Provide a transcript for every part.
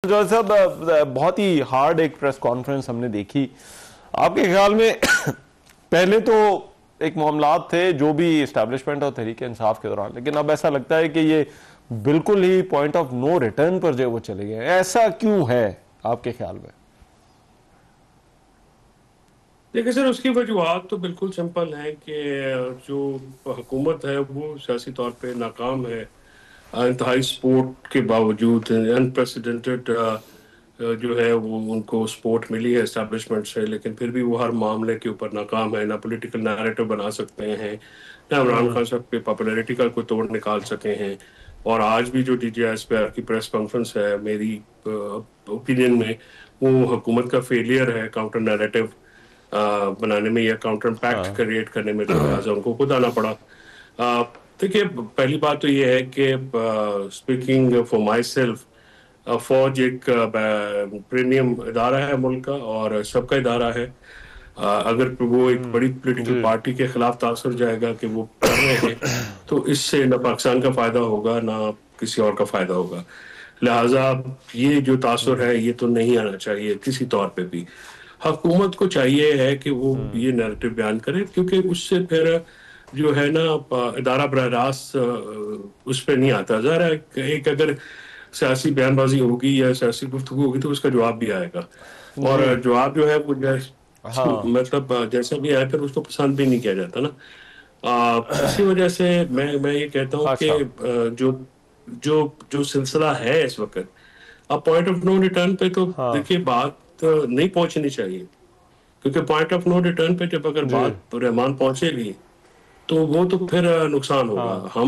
जो साहब बहुत ही हार्ड एक प्रेस कॉन्फ्रेंस हमने देखी। आपके ख्याल में पहले तो एक मामलात थे जो भी इस्टेब्लिशमेंट और तहरीक इंसाफ के दौरान, लेकिन अब ऐसा लगता है कि ये बिल्कुल ही पॉइंट ऑफ नो रिटर्न पर जो वो चले गए। ऐसा क्यों है आपके ख्याल में? देखिए सर, उसकी वजूहत तो बिल्कुल सिंपल है कि जो हुकूमत है वो सियासी तौर पे नाकाम है। इंतहाई सपोर्ट के बावजूद अनप्रेसिडेंटेड जो है वो उनको सपोर्ट मिली है इस्टेब्लिशमेंट से, लेकिन फिर भी वो हर मामले के ऊपर नाकाम है। ना पॉलिटिकल नैरेटिव बना सकते हैं, ना इमरान खान साहब की पॉपुलैरिटी का कोई तोड़ निकाल सके हैं। और आज भी जो DGISPR की प्रेस कॉन्फ्रेंस है, मेरी ओपिनियन में वो हुकूमत का फेलियर है काउंटर नैरेटिव बनाने में या काउंटर इम्पैक्ट हाँ, क्रिएट करने में। तो लिहाजा उनको खुद आना पड़ा। देखिए, पहली बात तो ये है कि स्पीकिंग फॉर माई सेल्फ, फौज एक प्रीमियम इदारा है मुल्क का और सबका इदारा है। अगर वो एक बड़ी पॉलिटिकल जी, पार्टी के खिलाफ तासर जाएगा कि वो कर रहे हैं, तो इससे ना पाकिस्तान का फायदा होगा ना किसी और का फायदा होगा। लिहाजा ये जो तासर है ये तो नहीं आना चाहिए किसी तौर पे भी। हुकूमत को चाहिए है कि वो ये नैरेटिव बयान करे, क्योंकि उससे फिर जो है ना इदारा बरह रास्त उस पर नहीं आता। ज़ाहिर है कि एक अगर सियासी बयानबाजी होगी या सियासी गुफ्तगू होगी तो उसका जवाब भी आएगा, और जी, जवाब जो है वो हाँ, मतलब जैसा भी आए फिर उसको पसंद भी नहीं किया जाता ना। इसी वजह से मैं ये कहता हूँ कि अच्छा, जो जो जो सिलसिला है इस वक्त, अब पॉइंट ऑफ नो रिटर्न पे तो हाँ, देखिए बात नहीं पहुंचनी चाहिए। क्योंकि पॉइंट ऑफ नो रिटर्न पे जब अगर जी, बात रहमान पहुंचेगी तो वो तो फिर नुकसान होगा। हाँ,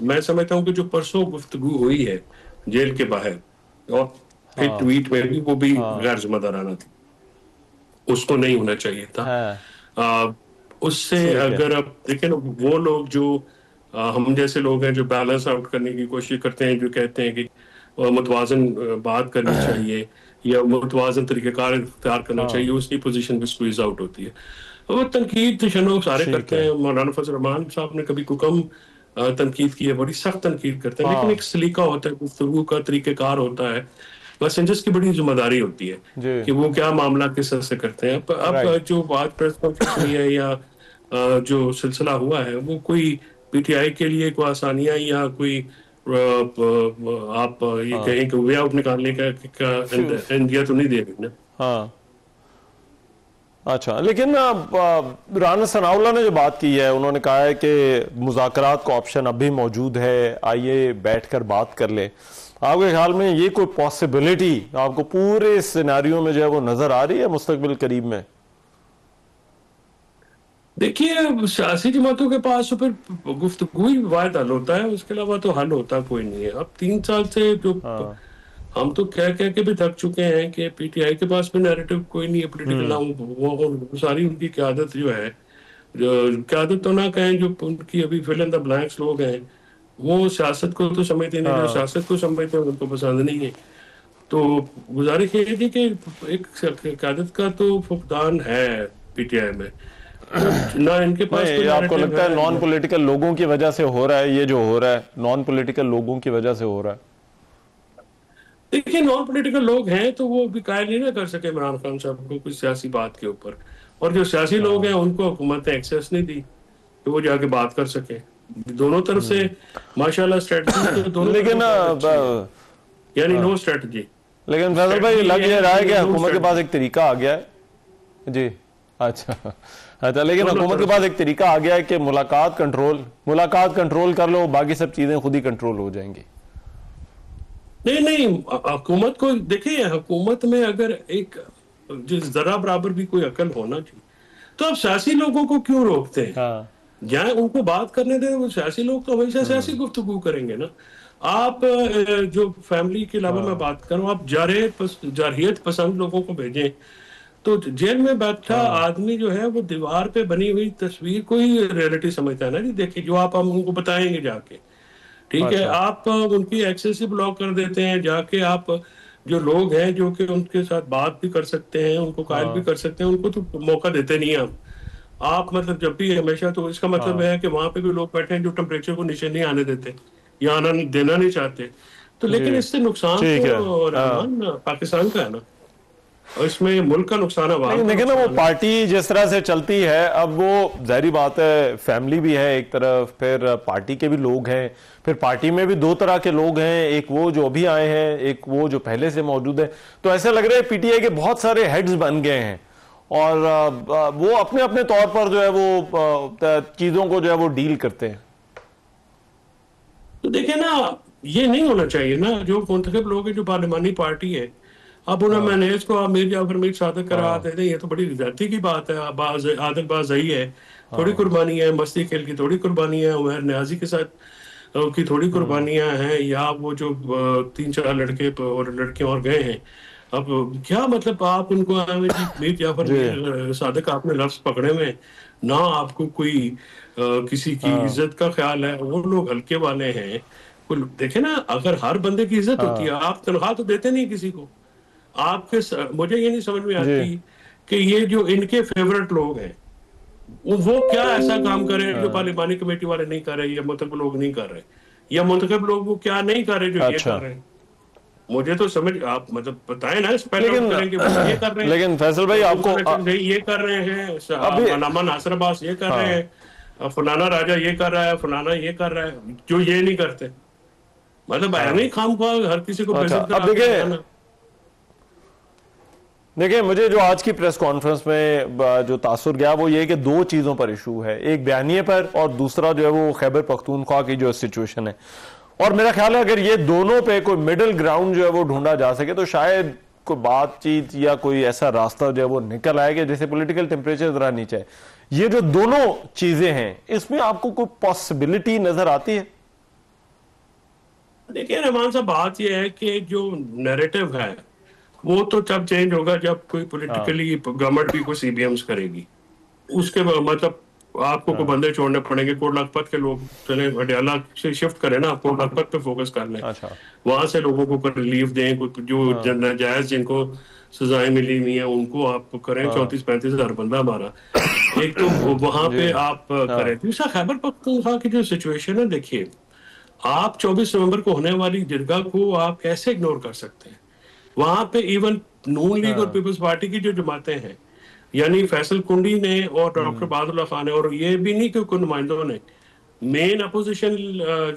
मैं समझता हूँ कि जो परसों गुफ्तगू हुई है जेल के बाहर, और फिर हाँ, ट्वीट में भी, वो भी हाँ, गैर जिम्मेदाराना थी। उसको नहीं होना चाहिए था। है, आ, उससे ठीक है, अगर आप देखें ना, वो लोग जो हम जैसे लोग हैं जो बैलेंस आउट करने की कोशिश करते हैं, जो कहते हैं कि मुतवाजन बात करनी चाहिए या मुतवाजन तरीक़ेकार इख्तियार करना चाहिए, हाँ, उसकी पोजीशन भी स्क्वीज आउट होती है। वो तनकीद तशन्नुह सारे ठीक करते है, हैं। मौलाना फजल रहमान साहब ने कभी कुकम तनकीद की है, बड़ी सख्त तनकीद करते हैं, लेकिन एक हाँ, सलीका होता है, गुफ्तगू का तरीक़ेकार होता है। मैसेंजर्स की बड़ी जिम्मेदारी होती है जी, कि वो क्या मामला किस तरह से करते हैं। अब राइट, जो बात प्रेस कॉन्फ्रेंस हुई है या जो सिलसिला हुआ है, वो कोई PTI के लिए कोई आसानियां या कोई आप ये हाँ, कहें कि वे आउट निकालने इंडिया तो नहीं दे रही ना। हाँ, अच्छा, लेकिन राना सनाउल्लाह ने जो बात की है, उन्होंने कहा है कि मुज़ाकरात का ऑप्शन अभी मौजूद है, आइए बैठकर बात कर ले। आपके ख्याल में ये कोई पॉसिबिलिटी आपको पूरे सिनेरियो में जो है वो नजर आ रही है मुस्तकबिल करीब में? देखिए, सियासी जमातों के पास तो फिर गुफ्तगू ही वायद हल होता है, उसके अलावा तो हल होता कोई नहीं है। अब 3 साल से जो हाँ, हम तो कह कह के भी थक चुके हैं कि PTI के पास भी नैरेटिव कोई नहीं है पॉलिटिकल ना। हम्म, वो सारी उनकी क्यादत जो है, जो क्यादत तो ना कहें, जो उनकी अभी फिल इन द ब्लैंक्स लोग हैं, वो सियासत को तो समझते नहीं। जो हाँ, सियासत को समझते हैं उनको पसंद नहीं है। तो गुजारिश ये थी कि एक क्यादत का तो फुकदान है PTI में। तो ना इनके नहीं, पास कोई ये आपको नैरेटिव लगता है है नॉन ना। पॉलिटिकल लोगों की वजह से हो रहा है? ये जो हो रहा है नॉन पॉलिटिकल लोगों की वजह से हो रहा है? देखिए, नॉन पॉलिटिकल लोग हैं तो वो भी कायल नहीं ना कर सके इमरान खान साहब को कुछ सियासी बात के ऊपर। और जो सियासी लोग हैं हाँ, उनको हुकूमत ने एक्सेस नहीं दी कि वो जाके बात कर सके। दोनों तरफ से माशाल्लाह स्ट्रेटजी तो दोनों तरफ लेकिन से बहुत अच्छी है। यानी नो स्ट्रेटजी। लेकिन फैसल भाई, स्ट्रेटजी लग ये ये है रहा है कि कि नो हुकूमत के पास स्ट्रेटजी। एक तरीका आ गया है। जी, अच्छा, अच्छा, लेकिन दोनों हुकूमत के तरफ पास से। एक तरीका आ गया है कि मुलाकात कंट्रोल कर लो, बाकी सब चीजें खुद ही कंट्रोल हो जाएंगी। नहीं नहीं, हुकूमत को देखिए, हुकूमत में अगर एक जिस जरा बराबर भी कोई अकल होना चाहिए, तो आप सियासी लोगों को क्यों रोकते हैं? हाँ, जहाँ उनको बात करने दें। वो सियासी लोग तो हमेशा सियासी गुफ्तगू करेंगे ना। आप जो फैमिली के अलावा मैं हाँ, बात करूं, आप जारहियत पसंद लोगों को भेजें। तो जेल में बैठा हाँ, आदमी जो है वो दीवार पे बनी हुई तस्वीर को ही रियलिटी समझता है ना जी। देखिए, जो आप हम उनको बताएंगे जाके, ठीक है, अच्छा, आप उनकी एक्सेस ही ब्लॉक कर देते हैं जाके। आप जो लोग हैं जो कि उनके साथ बात भी कर सकते हैं, उनको कायल भी हाँ, कर सकते हैं, उनको तो मौका देते नहीं हैं आप मतलब जब भी हमेशा। तो इसका मतलब हाँ, है कि वहां पे भी लोग बैठे हैं जो टेम्परेचर को नीचे नहीं आने देते या आना देना नहीं चाहते। तो लेकिन इससे नुकसान ठीक है। तो रहमान पाकिस्तान का है ना, और इसमें मुल्क का नुकसान है, लेकिन देखिए ना, वो पार्टी जिस तरह से चलती है, अब वो जाहिर बात है फैमिली भी है एक तरफ, फिर पार्टी के भी लोग हैं, फिर पार्टी में भी दो तरह के लोग हैं, एक वो जो अभी आए हैं, एक वो जो पहले से मौजूद है। तो ऐसा लग रहा है पीटीआई के बहुत सारे हेड्स बन गए हैं और वो अपने अपने तौर पर जो है वो चीजों को जो है वो डील करते हैं। तो देखिए ना, ये नहीं होना चाहिए ना। जो मुंतखब लोग हैं, जो पार्लिमानी पार्टी है, अब उन्हें मैनेज को आप मीर जाफर मीर सादिक करा देते हैं, ये तो बड़ी ज्यादती की बात है। आदतबाजी है, थोड़ी कुर्बानी है, मस्ती खेल की थोड़ी कुर्बानी है, उमर न्याजी के साथ की थोड़ी कुर्बानियां हैं, या वो जो 3-4 लड़के और लड़कियां और गए हैं। अब क्या मतलब आप उनको मीर जाफर मीर सादिक आपने लफ्ज पकड़े में ना, आपको कोई किसी की इज्जत का ख्याल है, वो लोग हल्के वाले हैं। देखे ना, अगर हर बंदे की इज्जत होती है, आप तनख्वाह तो देते नहीं किसी को। मुझे ये नहीं समझ में आती कि ये जो इनके फेवरेट लोग हैं, वो क्या ऐसा काम करें जो पार्लिमानी कमेटी वाले नहीं कर रहे, या मुंतखब लोग नहीं कर रहे, या मुंतखब लोग वो क्या नहीं कर रहे जो ये कर रहे हैं। मुझे तो समझ, आप मतलब बताएं ना, लेकिन ये कर रहे हैं, लेकिन फैसल भाई आपको ये कर रहे हैं, अनामा नासिर अब्बास ये कर रहे हैं, फलाना राजा ये कर रहा है, फलाना ये कर रहा है, जो ये नहीं करते। मतलब नहीं, खामख्वाह हर किसी को अब देखिए मुझे जो आज की प्रेस कॉन्फ्रेंस में जो तासुर गया वो ये कि दो चीजों पर इशू है, एक बयानिए पर और दूसरा जो है वो खैबर पख्तूनख्वा की जो सिचुएशन है। और मेरा ख्याल है अगर ये दोनों पे कोई मिडिल ग्राउंड जो है वो ढूंढा जा सके तो शायद कोई बातचीत या कोई ऐसा रास्ता जो है वो निकल आएगा जिससे पॉलिटिकल टेम्परेचर जरा नीचे है। ये जो दोनों चीजें हैं, इसमें आपको कोई पॉसिबिलिटी नजर आती है? देखिए रहमान साहब, बात यह है कि जो नैरेटिव है वो तो तब चेंज होगा जब कोई पॉलिटिकली गवर्नमेंट भी कोई सीबीएम्स करेगी। उसके मतलब आपको कोई बंदे छोड़ने पड़ेंगे। कोट लखपत के लोग चले अडयाला से शिफ्ट करें ना, कोट लखपत पे फोकस कर लें, वहां से लोगों को रिलीफ दें। जो नाजायज जिनको सजाएं मिली हुई है उनको आप करें। 34-35 हजार बंदा हमारा, एक तो वहां पे आप करें। दूसरा खैबर पख्तूनख्वा की जो सिचुएशन है, देखिए आप 24 नवंबर को होने वाली जिरगा को आप कैसे इग्नोर कर सकते हैं? वहां पे इवन नून लीग और पीपल्स पार्टी की जो जमातें हैं, यानी फैसल कुंडी ने और डॉक्टर बहादुल्लाह खान ने, और ये भी नहीं कि कुछ नुमाइंदों ने, मेन अपोजिशन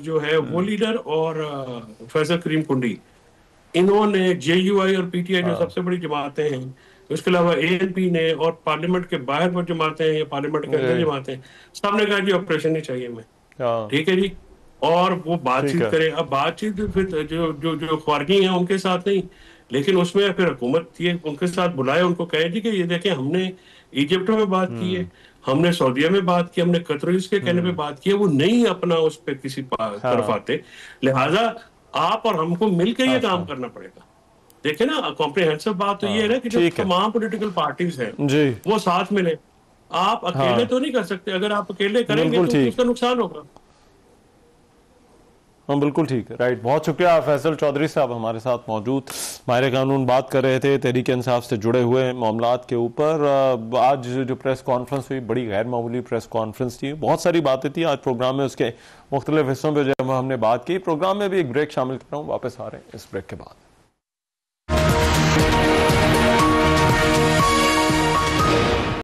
जो है वो लीडर और फैसल करीम कुंडी, इन्होंने जेयूआई और पीटीआई जो सबसे बड़ी जमातें हैं, उसके अलावा एएनपी ने, और पार्लियामेंट के बाहर वो जमातें हैं या पार्लियामेंट के अंदर जमातें, सबने कहा जी ऑपरेशन नहीं चाहिए हमें। ठीक है जी, और वो बातचीत करें। अब बातचीत फिर जो जो जो ख्वारगी हैं उनके साथ नहीं, लेकिन उसमें फिर हुकूमत ये उनके साथ बुलाए, उनको कहे जी कि ये देखें हमने इजिप्ट में बात की है, हमने सऊदीया में बात की, हमने कतरीज के कहने पे बात की है, वो नहीं अपना उस पर किसी तरफ आते, लिहाजा आप और हमको मिलकर ये काम करना पड़ेगा। देखे ना, कॉम्प्रिहेंसिव बात तो ये है ना कि जो तमाम पॉलिटिकल पार्टीज हैं वो साथ मिले। आप अकेले तो नहीं कर सकते, अगर आप अकेले करेंगे तो उसका नुकसान होगा। हाँ बिल्कुल ठीक है, राइट। बहुत शुक्रिया फैसल चौधरी साहब हमारे साथ मौजूद, माहिर कानून बात कर रहे थे तहरीक इंसाफ से जुड़े हुए मामलात के ऊपर। आज जो प्रेस कॉन्फ्रेंस हुई बड़ी गैर मामूली प्रेस कॉन्फ्रेंस थी, बहुत सारी बातें थी आज प्रोग्राम में, उसके मुख्तलिफ हिस्सों पर जब हमने बात की। प्रोग्राम में भी एक ब्रेक शामिल कर रहा हूँ, वापस आ रहे हैं इस ब्रेक के बाद।